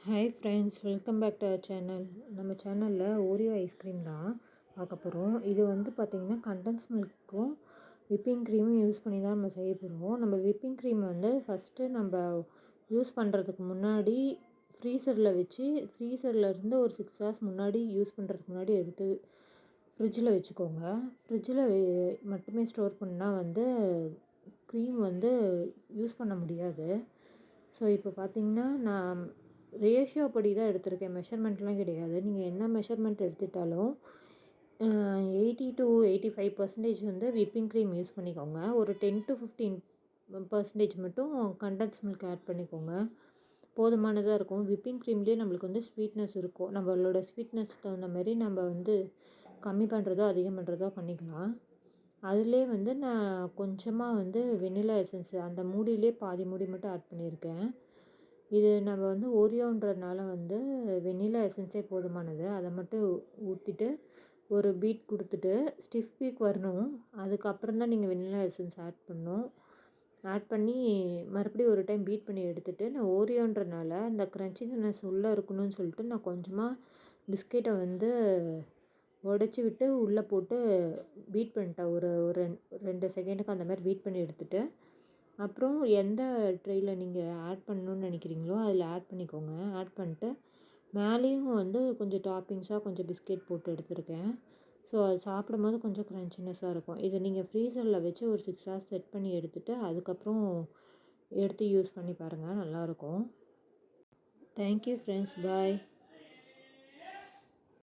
Hi friends, welcome back to our channel. நம்ம சேனலில் Oreo ice cream தான் பார்க்க போகிறோம். இது வந்து பார்த்திங்கன்னா கண்டன்ஸ் மில்க்கும் விப்பிங் க்ரீமும் யூஸ் பண்ணி தான் நம்ம செய்ய போகிறோம். நம்ம விப்பிங் க்ரீம் வந்து ஃபஸ்ட்டு நம்ம யூஸ் பண்ணுறதுக்கு முன்னாடி ஃப்ரீசரில் இருந்து ஒரு 6 ஹவர்ஸ் முன்னாடி யூஸ் பண்ணுறதுக்கு முன்னாடி எடுத்து ஃப்ரிட்ஜில் வச்சுக்கோங்க. ஃப்ரிட்ஜில் மட்டுமே ஸ்டோர் பண்ணால் வந்து க்ரீம் வந்து யூஸ் பண்ண முடியாது. ஸோ இப்போ பார்த்திங்கன்னா நான் ரேஷியோ படி தான் எடுத்திருக்கேன், மெஷர்மெண்ட்லாம் கிடையாது. நீங்கள் என்ன மெஷர்மெண்ட் எடுத்துட்டாலும் 80 to 85% வந்து விப்பிங் க்ரீம் யூஸ் பண்ணிக்கோங்க. ஒரு 10 to 15% மட்டும் கண்டன்ஸ் மில்க் ஆட் பண்ணிக்கோங்க, போதுமானதாக இருக்கும். விப்பிங் க்ரீம்லேயே நம்மளுக்கு வந்து ஸ்வீட்னஸ் இருக்கும். நம்மளோட ஸ்வீட்னஸ் தகுந்த மாதிரி நம்ம வந்து கம்மி பண்ணுறதோ அதிகம் பண்ணுறதோ பண்ணிக்கலாம். அதிலே வந்து நான் கொஞ்சமாக வந்து வெண்ணிலா எசன்ஸ் அந்த மூடியிலே பாதி மூடி மட்டும் ஆட் பண்ணியிருக்கேன். இது நம்ம வந்து ஓரியோன்றதுனால வந்து வெண்ணிலா எசன்ஸே போதுமானது. அதை மட்டும் ஊற்றிட்டு ஒரு பீட் கொடுத்துட்டு ஸ்டிஃப் பீக் வரணும். அதுக்கப்புறம் தான் நீங்கள் வெண்ணிலா எசன்ஸ் ஆட் பண்ணணும். ஆட் பண்ணி மறுபடியும் ஒரு டைம் பீட் பண்ணி எடுத்துகிட்டு, நான் ஓரியோன்றனால இந்த க்ரன்ச்சினஸ் உள்ளே இருக்கணும்னு சொல்லிட்டு நான் கொஞ்சமாக பிஸ்கெட்டை வந்து உடச்சி விட்டு உள்ளே போட்டு பீட் பண்ணிட்டேன். ஒரு ஒரு 2 செகண்டுக்கு அந்த மாதிரி பீட் பண்ணி எடுத்துகிட்டு, அப்புறம் எந்த ட்ரேயில் நீங்கள் ஆட் பண்ணணுன்னு நினைக்கிறீங்களோ அதில் ஆட் பண்ணிக்கோங்க. ஆட் பண்ணிட்டு மேலேயும் வந்து கொஞ்சம் டாப்பிங்ஸாக கொஞ்சம் பிஸ்கெட் போட்டு எடுத்துருக்கேன். ஸோ அது சாப்பிடும்போது கொஞ்சம் க்ரன்ச்சினஸ்ஸாக இருக்கும். இதை நீங்கள் ஃப்ரீசரில் வச்சு ஒரு 6 ஹவர்ஸ் செட் பண்ணி எடுத்துகிட்டு அதுக்கப்புறம் எடுத்து யூஸ் பண்ணி பாருங்கள், நல்லாயிருக்கும். தேங்க்யூ ஃப்ரெண்ட்ஸ், பாய்.